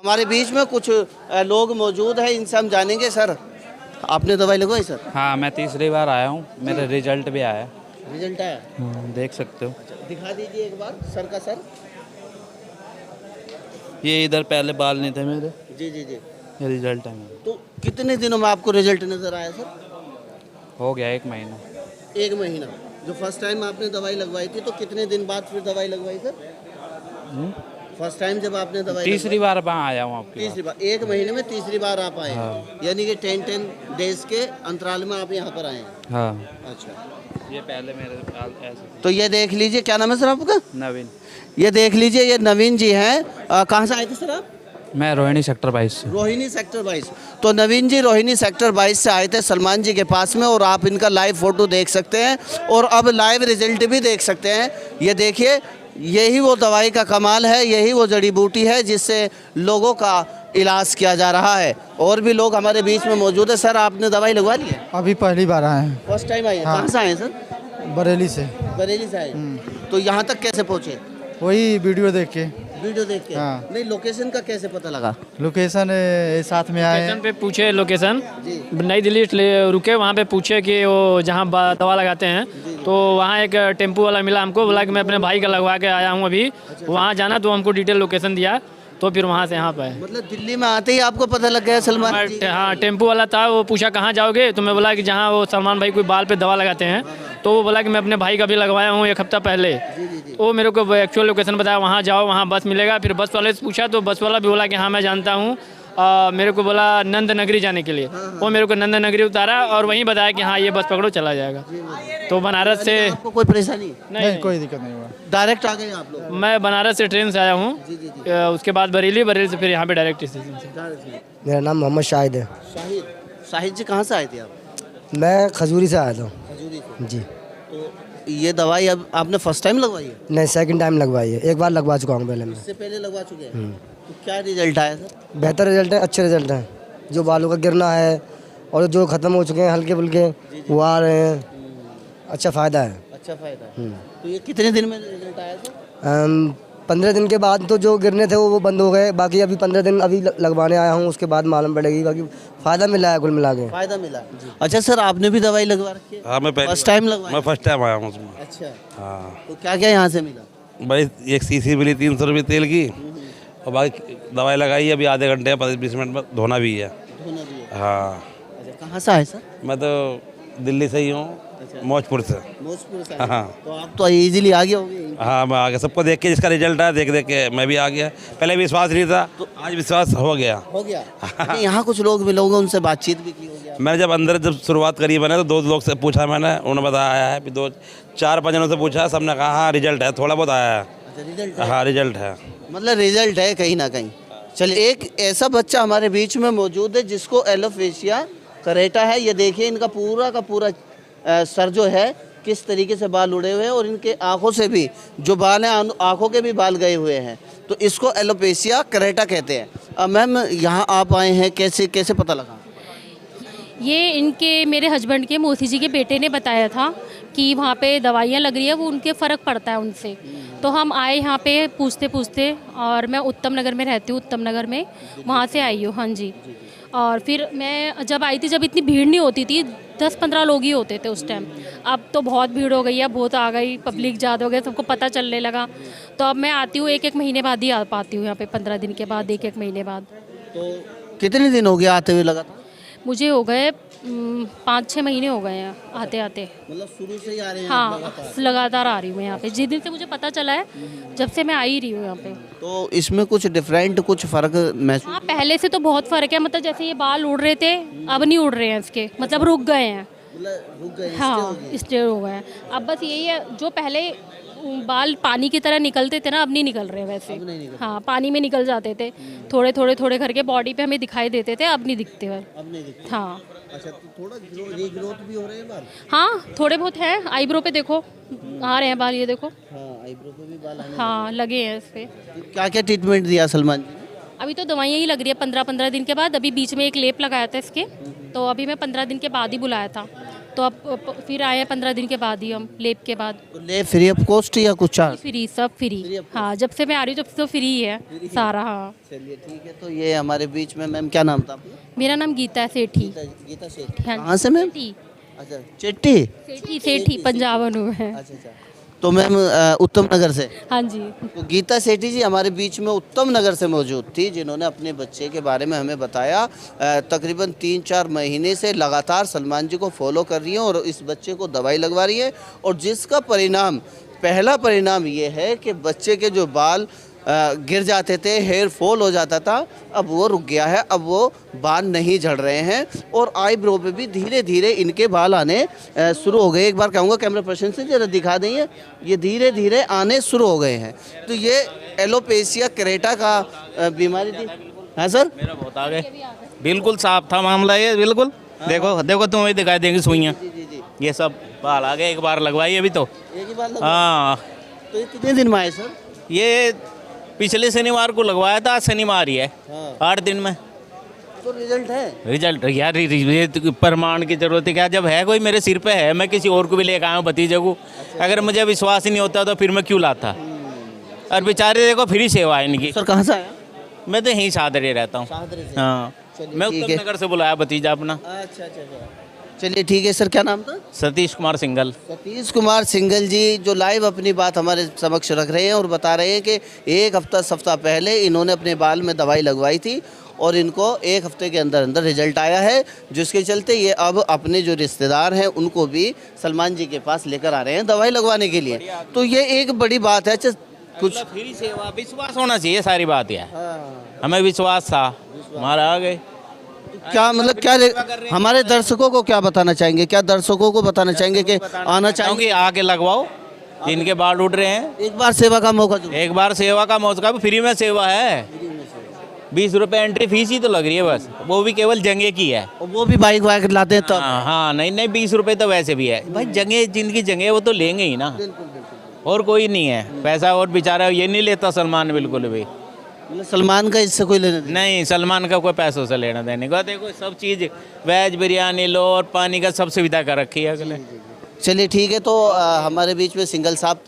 हमारे बीच में कुछ लोग मौजूद हैं, इनसे हम जानेंगे। सर, आपने दवाई लगवाई सर? हाँ, मैं तीसरी बार आया हूँ, मेरा रिजल्ट भी आया। रिजल्ट आया? देख सकते हो। दिखा दीजिए एक बार सर का। सर ये इधर पहले बाल नहीं थे मेरे, जी जी जी। ये रिजल्ट है मेरा। तो कितने दिनों में आपको रिजल्ट नज़र आया सर? हो गया 1 महीना। 1 महीना। जो फर्स्ट टाइम आपने दवाई लगवाई थी तो कितने दिन बाद फिर दवाई लगवाई सर? फर्स्ट टाइम जब आपने दवाई तीसरी बार वहाँ आया हूँ आपकी। तीसरी बार 1 महीने में तीसरी बार आप आए हैं। हाँ। यानी कि 10 डेज के अंतराल में आप यहाँ पर आए हैं। हाँ, अच्छा, ये पहले मेरे बाल ऐसे। तो ये देख लीजिए, क्या नाम है सर आपका? नवीन। ये देख लीजिए, ये नवीन जी हैं। कहाँ से आए थे सर आप? मैं रोहिणी सेक्टर 22 से। रोहिणी सेक्टर 22। तो नवीन जी रोहिणी सेक्टर 22 से आए थे सलमान जी के पास में, और आप इनका लाइव फोटो देख सकते हैं और अब लाइव रिजल्ट भी देख सकते हैं। ये देखिए, यही वो दवाई का कमाल है, यही वो जड़ी बूटी है जिससे लोगों का इलाज किया जा रहा है। और भी लोग हमारे बीच में मौजूद है। सर, आपने दवाई लगवा ली है? अभी पहली बार आए हैं। फर्स्ट टाइम आए हैं? हाँ। कहाँ से आए हैं सर? बरेली से। बरेली से आए। तो यहाँ तक कैसे पहुँचे? वही वीडियो देख के। वीडियो देख के? हाँ। नहीं, लोकेशन का कैसे पता लगा? लोकेशन साथ में आए लोकेशन हैं। पे पूछे, लोकेशन जी नई दिल्ली रुके, वहाँ पे पूछे कि वो जहाँ दवा लगाते हैं, तो वहाँ एक टेम्पू वाला मिला हमको, बोला कि मैं अपने भाई का लगवा के आया हूँ अभी। वहाँ जाना, तो हमको डिटेल लोकेशन दिया, तो फिर वहाँ से यहाँ पे आए। मतलब दिल्ली में आते ही आपको पता लग गया सलमान जी? हाँ, टेम्पू वाला था, वो पूछा कहाँ जाओगे, तो मैं बोला कि जहाँ वो सलमान भाई कोई बाल पे दवा लगाते हैं, तो वो बोला कि मैं अपने भाई का भी लगवाया हूँ 1 हफ्ता पहले। वो मेरे को एक्चुअल लोकेशन बताया, वहाँ जाओ, वहाँ बस मिलेगा। फिर बस वाले से पूछा, तो बस वाला भी बोला कि हाँ मैं जानता हूँ। मेरे को बोला नंद नगरी जाने के लिए। वो मेरे को नंद नगरी उतारा और वहीं बताया कि हाँ ये बस पकड़ो, चला जाएगा। तो बनारस से आपको कोई परेशानी? नहीं, कोई दिक्कत नहीं हुआ। डायरेक्ट आ गए आप लोग? मैं बनारस से ट्रेन से आया हूँ, उसके बाद बरेली, बरेली से फिर यहाँ पे डायरेक्ट स्टेशन से। मेरा नाम मोहम्मद शाहिद है। शाहिद। शाहिद जी, कहाँ से आए थे आप? मैं खजूरी से आया था। खजूरी से। जी। तो ये दवाई अब आपने फर्स्ट टाइम लगवाई है? नहीं, सेकंड टाइम लगवाई है। एक बार लगवा चुका हूँ पहले मैं। इससे पहले लगवा चुके हैं? तो क्या रिजल्ट आया सर? बेहतर रिजल्ट है, अच्छे रिजल्ट हैं। जो बालों का गिरना है और जो ख़त्म हो चुके हैं हल्के फुल्के, वो आ रहे हैं। अच्छा फ़ायदा है। अच्छा फायदा है। तो ये कितने दिन में रिजल्ट आया सर? 15 दिन के बाद तो जो गिरने थे वो बंद हो गए। बाकी अभी 15 दिन अभी लगवाने आया हूँ, उसके बाद मालूम पड़ेगी। बाकी फ़ायदा मिला है कुल मिला के। फायदा मिला। अच्छा सर, आपने भी दवाई लगवा रखी है? हाँ, मैं फर्स्ट टाइम लगवाई? मैं फर्स्ट टाइम आया हूँ उसमें। अच्छा, हाँ तो क्या क्या यहाँ से मिला? भाई, एक शीशी मिली 300 रुपये तेल की, और बाकी दवाई लगाई है। अभी आधे घंटे या 15-20 मिनट में धोना भी है। धोना भी है? हाँ, अच्छा, कहाँ से आए सर? मैं तो दिल्ली से ही हूँ, मौजपुर से। मौजपुर से? हाँ। तो आप तो इजीली आ गए होंगे? हाँ, मैं आ गया। सबको देख के जिसका रिजल्ट आया, देख देख के मैं भी आ गया। पहले विश्वास नहीं था, तो आज विश्वास हो गया। हो गया। अच्छा, यहाँ कुछ लोग मिले होंगे, उनसे बातचीत भी की होगी? मैंने जब अंदर शुरुआत करी मैंने, तो 2 लोग से पूछा मैंने, उन्होंने बताया है। फिर 2-4-5 जनों से पूछा, सबने कहा हाँ रिजल्ट है, थोड़ा बहुत आया है। अच्छा, रिजल्ट? हाँ, रिजल्ट है। मतलब रिजल्ट है कहीं ना कहीं। चलिए, एक ऐसा बच्चा हमारे बीच में मौजूद है जिसको एलोपेशिया करेटा है। ये देखिए, इनका पूरा का पूरा सर जो है किस तरीके से बाल उड़े हुए हैं, और इनके आँखों से भी जो बाल हैं, आँखों के भी बाल गए हुए हैं। तो इसको एलोपेशिया करेटा कहते हैं। मैम, यहाँ आप आए हैं, कैसे कैसे पता लगा? ये इनके मेरे हस्बैंड के मौसी जी के बेटे ने बताया था कि वहाँ पे दवाइयाँ लग रही है, वो उनके फ़र्क पड़ता है उनसे। तो हम आए यहाँ पे पूछते पूछते, और मैं उत्तम नगर में रहती हूँ, उत्तम नगर में, वहाँ से आई हूँ। हाँ जी। और फिर मैं जब आई थी, जब इतनी भीड़ नहीं होती थी, 10-15 लोग ही होते थे उस टाइम। अब तो बहुत भीड़ हो गई है, बहुत आ गई, पब्लिक ज़्यादा हो गया, सबको पता चलने लगा। तो अब मैं आती हूँ 1-1 महीने बाद ही आ पाती हूँ यहाँ पे, 15 दिन के बाद, 1-1 महीने बाद। तो कितने दिन हो गया आते हुए लगा था? मुझे हो गए 5-6 महीने हो गए हैं आते आते। मतलब शुरू से ही आ रहे हैं? हाँ, लगातार आ रही हूँ मैं यहाँ पे, जिस दिन से मुझे पता चला है, जब से मैं आ ही रही हूँ यहाँ पे। तो इसमें कुछ डिफरेंट, कुछ फ़र्क महसूस? हाँ, पहले से तो बहुत फ़र्क है। मतलब जैसे ये बाल उड़ रहे थे, अब नहीं उड़ रहे हैं इसके, मतलब रुक गए हैं। मतलब रुक गए? हाँ, स्टेयर हो गए हैं। अब बस यही है, जो पहले बाल पानी की तरह निकलते थे ना, अब नहीं निकल रहे वैसे। हाँ, पानी में निकल जाते थे, थोड़े थोड़े थोड़े करके बॉडी पे हमें दिखाई देते थे, अब नहीं दिखते हैं। अब नहीं दिखते? हाँ। अच्छा, तो थोड़ा रीग्रोथ भी हो रहे हैं बाल? हाँ, थोड़े बहुत हैं। आईब्रो पे देखो आ रहे हैं बाल, ये देखो। हाँ, आईब्रो पे भी बाल आने हाँ, लगे हैं इस पे। लगे। क्या क्या ट्रीटमेंट दिया सलमान जी ने? अभी तो दवाइयाँ ही लग रही है 15-15 दिन के बाद। अभी बीच में एक लेप लगाया था इसके, तो अभी मैं 15 दिन के बाद ही बुलाया था। तो अब फिर आए हैं 15 दिन के बाद ही हम, लेप के बाद। तो ले फ्री ऑफ कॉस्ट या कुछ चार्ज? फ्री, सब फ्री। हाँ, जब से मैं आ रही हूँ जब से तो फ्री है सारा। हाँ, चलिए ठीक है। तो ये हमारे बीच में मैम, क्या नाम था आपका? मेरा नाम गीता है सेठी। गीता सेठी। हाँ, कहाँ से मैम? सेठी, अच्छा, चिट्टी। सेठी, सेठी पंजाब हूँ मैं। अच्छा अच्छा। तो मैम उत्तम नगर से? हाँ जी। तो गीता सेठी जी हमारे बीच में उत्तम नगर से मौजूद थी, जिन्होंने अपने बच्चे के बारे में हमें बताया। तकरीबन 3-4 महीने से लगातार सलमान जी को फॉलो कर रही हैं और इस बच्चे को दवाई लगवा रही है, और जिसका परिणाम, पहला परिणाम ये है कि बच्चे के जो बाल गिर जाते थे, हेयर फॉल हो जाता था, अब वो रुक गया है। अब वो बाल नहीं झड़ रहे हैं और आईब्रो पे भी धीरे धीरे इनके बाल आने शुरू हो गए। एक बार कहूँगा कैमरा पर्सन से जरा दिखा दें, ये धीरे धीरे आने शुरू हो गए हैं। तो ये एलोपेशिया करेटा का बीमारी थी। हाँ सर, मेरा बहुत आ गए, बिल्कुल साफ था मामला ये, बिल्कुल। देखो देखो, तुम्हें दिखाई देंगी सुइयाँ, ये सब बाल आ गए। एक बार लगवाई अभी तो। एक ही बार हाँ, तो ये कितने दिन में आए सर? ये पिछले शनिवार को लगवाया था, आज शनिवार ही है। 8 दिन में तो रिजल्ट है? रिजल्ट यार, ये तो प्रमाण की जरूरत है क्या? जब है कोई मेरे सिर पे है, मैं किसी और को भी लेकर आया हूँ भतीजे को। अगर मुझे विश्वास ही नहीं होता तो फिर मैं क्यों लाता? और बेचारे देखो, फ्री सेवा है इनकी। सर कहाँ से आया? मैं तो यहीं सादरे रहता हूँ। हाँ, मैं ठीक उत्तम है। नगर से बुलाया भतीजा अपना। अच्छा अच्छा अच्छा। चलिए ठीक है सर, क्या नाम था? सतीश कुमार सिंघल। सतीश कुमार सिंघल जी, जो लाइव अपनी बात हमारे समक्ष रख रहे हैं और बता रहे हैं कि एक सप्ताह पहले इन्होंने अपने बाल में दवाई लगवाई थी और इनको 1 हफ्ते के अंदर अंदर रिजल्ट आया है, जिसके चलते ये अब अपने जो रिश्तेदार हैं उनको भी सलमान जी के पास लेकर आ रहे हैं दवाई लगवाने के लिए। तो ये एक बड़ी बात है। अच्छा, कुछ फ्री सेवा, विश्वास होना चाहिए, सारी बात है। हमें विश्वास था, हमारा आ गए। क्या मतलब, क्या हमारे दर्शकों को क्या बताना चाहेंगे? क्या दर्शकों को बताना चाहेंगे कि आना चाहिए? क्योंकि आके लगवाओ, जिनके बाल उठ रहे हैं। एक बार सेवा का मौका दो। एक बार सेवा का मौका, फ्री में सेवा है। 20 रुपए एंट्री फीस ही तो लग रही है बस, वो भी केवल जंगे की है। और वो भी बाइक वाइक लाते हैं तब? हाँ, नहीं 20 रुपए तो वैसे भी है भाई। जंगे जिनकी जंगे वो तो लेंगे ही ना, और कोई नहीं है पैसा। और बेचारा ये नहीं लेता सलमान बिल्कुल भी। मतलब सलमान का इससे कोई लेना देना नहीं, सलमान का कोई पैसों से लेना देने का। देखो सब चीज़, वेज बिरयानी लो और पानी का सब सुविधा कर रखी है अगले। चलिए ठीक है। तो हमारे बीच में सिंघल साहब